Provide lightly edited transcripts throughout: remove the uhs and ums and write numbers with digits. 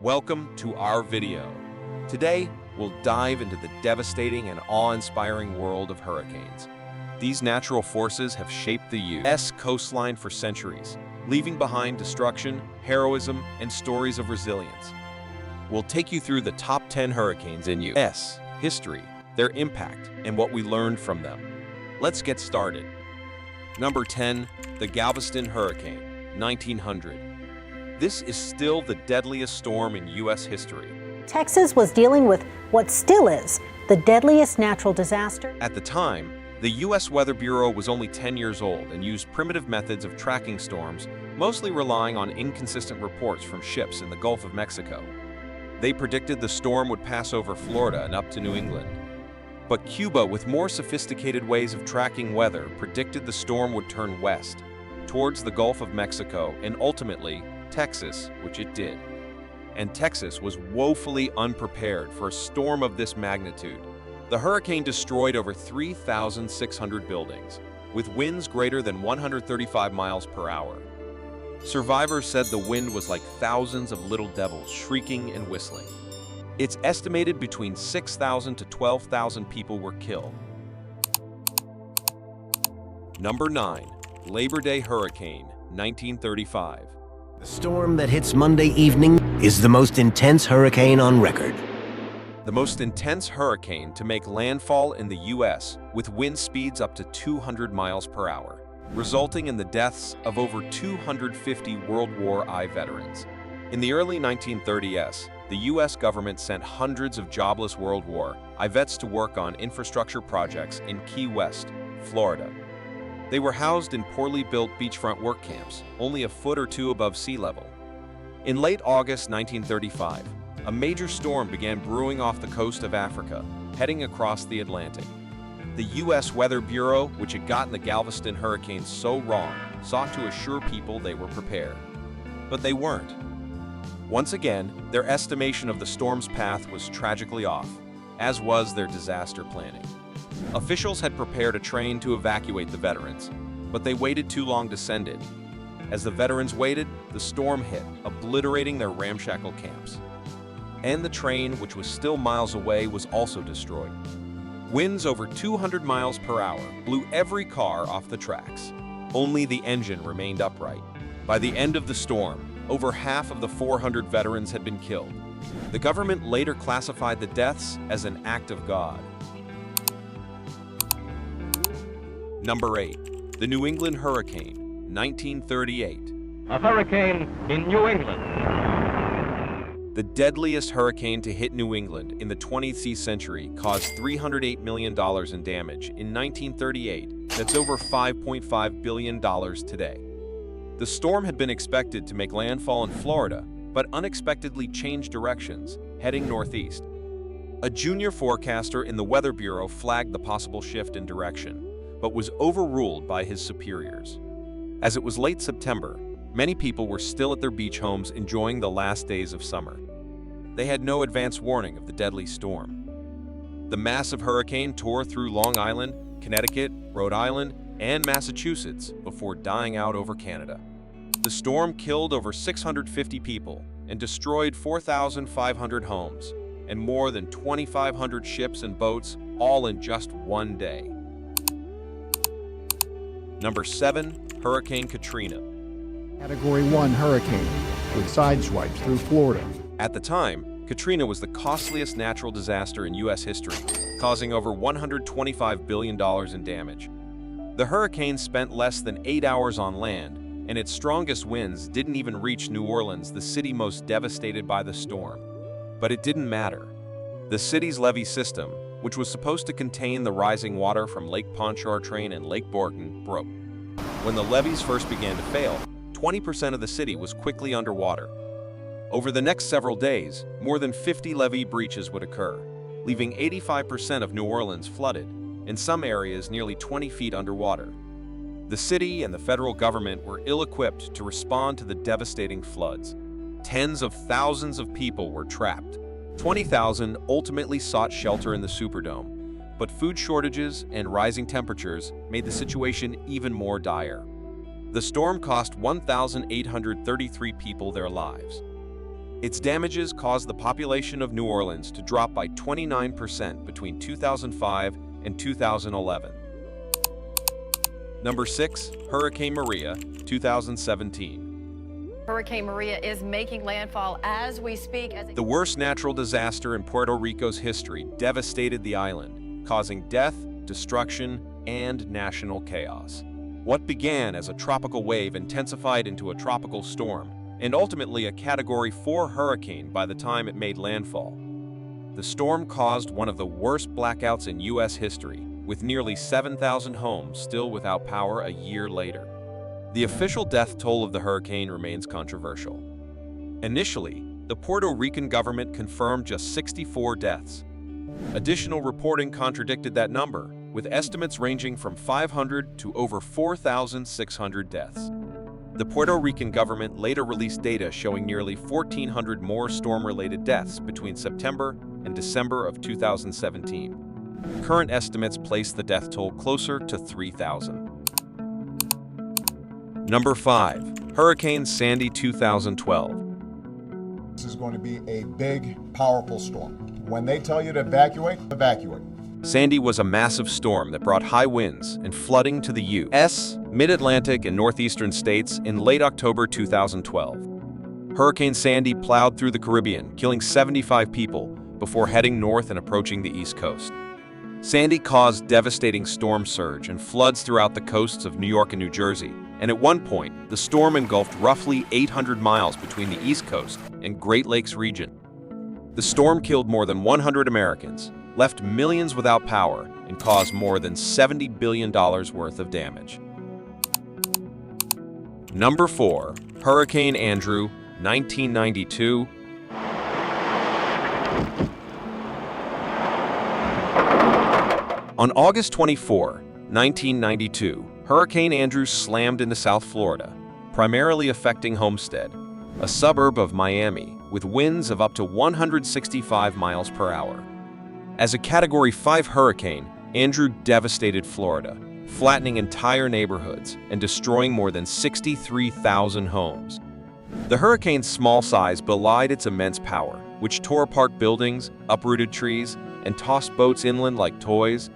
Welcome to our video. Today, we'll dive into the devastating and awe-inspiring world of hurricanes. These natural forces have shaped the U.S. coastline for centuries, leaving behind destruction, heroism, and stories of resilience. We'll take you through the top 10 hurricanes in U.S. history, their impact, and what we learned from them. Let's get started. Number 10, the Galveston Hurricane, 1900. This is still the deadliest storm in U.S. history. Texas was dealing with what still is the deadliest natural disaster. At the time, the U.S. Weather Bureau was only 10 years old and used primitive methods of tracking storms, mostly relying on inconsistent reports from ships in the Gulf of Mexico. They predicted the storm would pass over Florida and up to New England. But Cuba, with more sophisticated ways of tracking weather, predicted the storm would turn west, towards the Gulf of Mexico, and ultimately, Texas, which it did. And Texas was woefully unprepared for a storm of this magnitude. The hurricane destroyed over 3,600 buildings, with winds greater than 135 miles per hour. Survivors said the wind was like thousands of little devils shrieking and whistling. It's estimated between 6,000 to 12,000 people were killed. Number 9, Labor Day Hurricane, 1935. The storm that hits Monday evening is the most intense hurricane on record. The most intense hurricane to make landfall in the U.S. with wind speeds up to 200 miles per hour, resulting in the deaths of over 250 World War I veterans. In the early 1930s, the U.S. government sent hundreds of jobless World War I vets to work on infrastructure projects in Key West, Florida. They were housed in poorly built beachfront work camps, only a foot or two above sea level. In late August 1935, a major storm began brewing off the coast of Africa, heading across the Atlantic. The U.S. Weather Bureau, which had gotten the Galveston hurricane so wrong, sought to assure people they were prepared. But they weren't. Once again, their estimation of the storm's path was tragically off, as was their disaster planning. Officials had prepared a train to evacuate the veterans, but they waited too long to send it. As the veterans waited, the storm hit, obliterating their ramshackle camps. And the train, which was still miles away, was also destroyed. Winds over 200 miles per hour blew every car off the tracks. Only the engine remained upright. By the end of the storm, over half of the 400 veterans had been killed. The government later classified the deaths as an act of God. Number 8, the New England Hurricane, 1938. A hurricane in New England. The deadliest hurricane to hit New England in the 20th century caused $308 million in damage in 1938. That's over $5.5 billion today. The storm had been expected to make landfall in Florida, but unexpectedly changed directions, heading northeast. A junior forecaster in the Weather Bureau flagged the possible shift in direction, but was overruled by his superiors. As it was late September, many people were still at their beach homes enjoying the last days of summer. They had no advance warning of the deadly storm. The massive hurricane tore through Long Island, Connecticut, Rhode Island, and Massachusetts before dying out over Canada. The storm killed over 650 people and destroyed 4,500 homes and more than 2,500 ships and boats, all in just one day. Number 7, Hurricane Katrina. Category 1 hurricane with sideswipes through Florida. At the time, Katrina was the costliest natural disaster in U.S. history, causing over $125 billion in damage. The hurricane spent less than 8 hours on land, and its strongest winds didn't even reach New Orleans, the city most devastated by the storm. But it didn't matter. The city's levee system, which was supposed to contain the rising water from Lake Pontchartrain and Lake Borgne, broke. When the levees first began to fail, 20% of the city was quickly underwater. Over the next several days, more than 50 levee breaches would occur, leaving 85% of New Orleans flooded, in some areas nearly 20 feet underwater. The city and the federal government were ill-equipped to respond to the devastating floods. Tens of thousands of people were trapped. 20,000 ultimately sought shelter in the Superdome, but food shortages and rising temperatures made the situation even more dire. The storm cost 1,833 people their lives. Its damages caused the population of New Orleans to drop by 29% between 2005 and 2011. Number 6, Hurricane Maria, 2017. Hurricane Maria is making landfall as we speak. The worst natural disaster in Puerto Rico's history devastated the island, causing death, destruction, and national chaos. What began as a tropical wave intensified into a tropical storm, and ultimately a Category 4 hurricane by the time it made landfall. The storm caused one of the worst blackouts in U.S. history, with nearly 7,000 homes still without power a year later. The official death toll of the hurricane remains controversial. Initially, the Puerto Rican government confirmed just 64 deaths. Additional reporting contradicted that number, with estimates ranging from 500 to over 4,600 deaths. The Puerto Rican government later released data showing nearly 1,400 more storm-related deaths between September and December of 2017. Current estimates place the death toll closer to 3,000. Number 5, Hurricane Sandy 2012. This is going to be a big, powerful storm. When they tell you to evacuate, evacuate. Sandy was a massive storm that brought high winds and flooding to the U.S., mid-Atlantic, and northeastern states in late October 2012. Hurricane Sandy plowed through the Caribbean, killing 75 people before heading north and approaching the East Coast. Sandy caused devastating storm surge and floods throughout the coasts of New York and New Jersey, and at one point, the storm engulfed roughly 800 miles between the East Coast and Great Lakes region. The storm killed more than 100 Americans, left millions without power, and caused more than $70 billion worth of damage. Number 4, Hurricane Andrew, 1992. On August 24, 1992, Hurricane Andrew slammed into South Florida, primarily affecting Homestead, a suburb of Miami, with winds of up to 165 miles per hour. As a Category 5 hurricane, Andrew devastated Florida, flattening entire neighborhoods and destroying more than 63,000 homes. The hurricane's small size belied its immense power, which tore apart buildings, uprooted trees, and tossed boats inland like toys.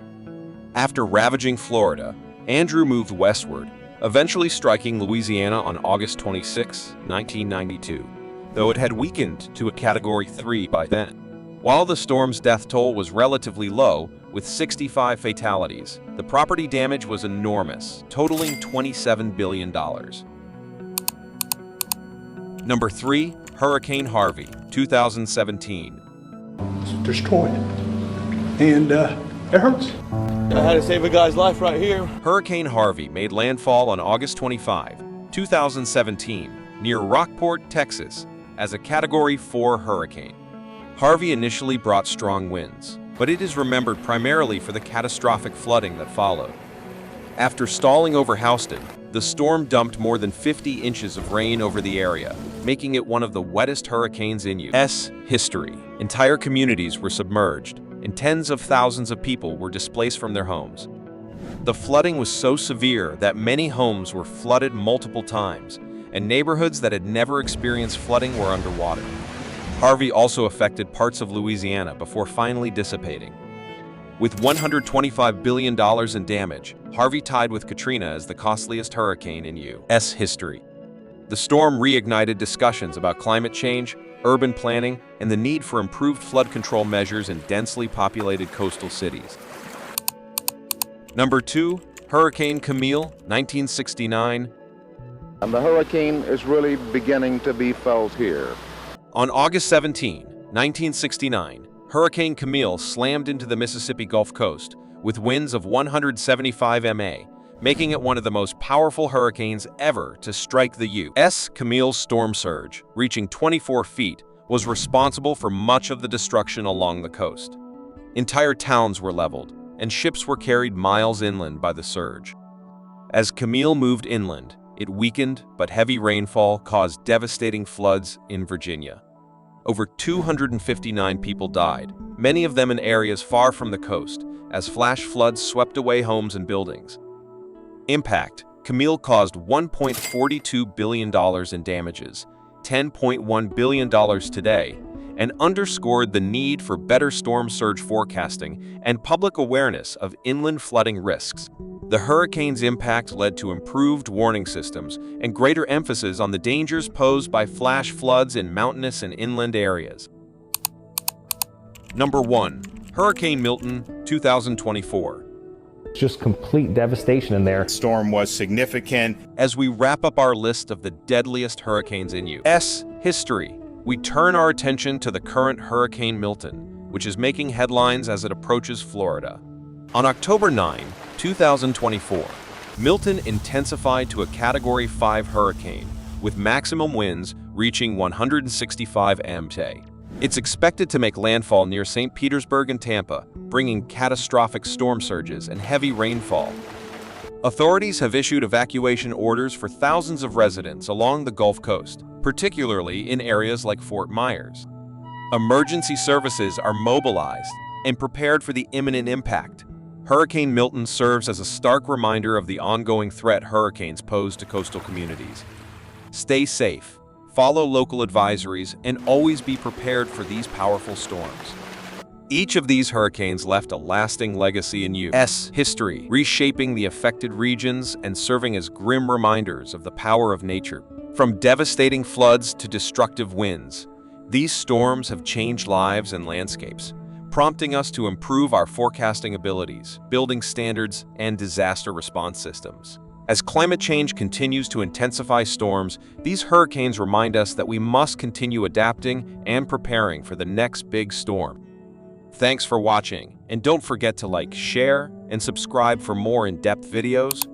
After ravaging Florida, Andrew moved westward, eventually striking Louisiana on August 26, 1992, though it had weakened to a Category 3 by then. While the storm's death toll was relatively low, with 65 fatalities, the property damage was enormous, totaling $27 billion. Number 3, Hurricane Harvey, 2017. It's destroyed. And it hurts. I had to save a guy's life right here. Hurricane Harvey made landfall on August 25, 2017, near Rockport, Texas, as a Category 4 hurricane. Harvey initially brought strong winds, but it is remembered primarily for the catastrophic flooding that followed. After stalling over Houston, the storm dumped more than 50 inches of rain over the area, making it one of the wettest hurricanes in U.S. history. Entire communities were submerged, and tens of thousands of people were displaced from their homes. The flooding was so severe that many homes were flooded multiple times, and neighborhoods that had never experienced flooding were underwater. Harvey also affected parts of Louisiana before finally dissipating. With $125 billion in damage, Harvey tied with Katrina as the costliest hurricane in U.S. history. The storm reignited discussions about climate change, urban planning, and the need for improved flood control measures in densely populated coastal cities. Number 2, Hurricane Camille, 1969. And the hurricane is really beginning to be felt here. On August 17, 1969, Hurricane Camille slammed into the Mississippi Gulf Coast with winds of 175 mph, making it one of the most powerful hurricanes ever to strike the U.S. Camille's storm surge, reaching 24 feet, was responsible for much of the destruction along the coast. Entire towns were leveled, and ships were carried miles inland by the surge. As Camille moved inland, it weakened, but heavy rainfall caused devastating floods in Virginia. Over 259 people died, many of them in areas far from the coast, as flash floods swept away homes and buildings. Impact: Camille caused $1.42 billion in damages, $10.1 billion today, and underscored the need for better storm surge forecasting and public awareness of inland flooding risks. The hurricane's impact led to improved warning systems and greater emphasis on the dangers posed by flash floods in mountainous and inland areas. Number 1. Hurricane Milton, 2024. Just complete devastation in there. Storm was significant. As we wrap up our list of the deadliest hurricanes in U.S. history, we turn our attention to the current Hurricane Milton, which is making headlines as it approaches Florida. On October 9, 2024, Milton intensified to a Category 5 hurricane, with maximum winds reaching 165 mph. It's expected to make landfall near St. Petersburg and Tampa, bringing catastrophic storm surges and heavy rainfall. Authorities have issued evacuation orders for thousands of residents along the Gulf Coast, particularly in areas like Fort Myers. Emergency services are mobilized and prepared for the imminent impact. Hurricane Milton serves as a stark reminder of the ongoing threat hurricanes pose to coastal communities. Stay safe, follow local advisories, and always be prepared for these powerful storms. Each of these hurricanes left a lasting legacy in U.S. history, reshaping the affected regions and serving as grim reminders of the power of nature. From devastating floods to destructive winds, these storms have changed lives and landscapes, prompting us to improve our forecasting abilities, building standards, and disaster response systems. As climate change continues to intensify storms, these hurricanes remind us that we must continue adapting and preparing for the next big storm. Thanks for watching, and don't forget to like, share, and subscribe for more in-depth videos.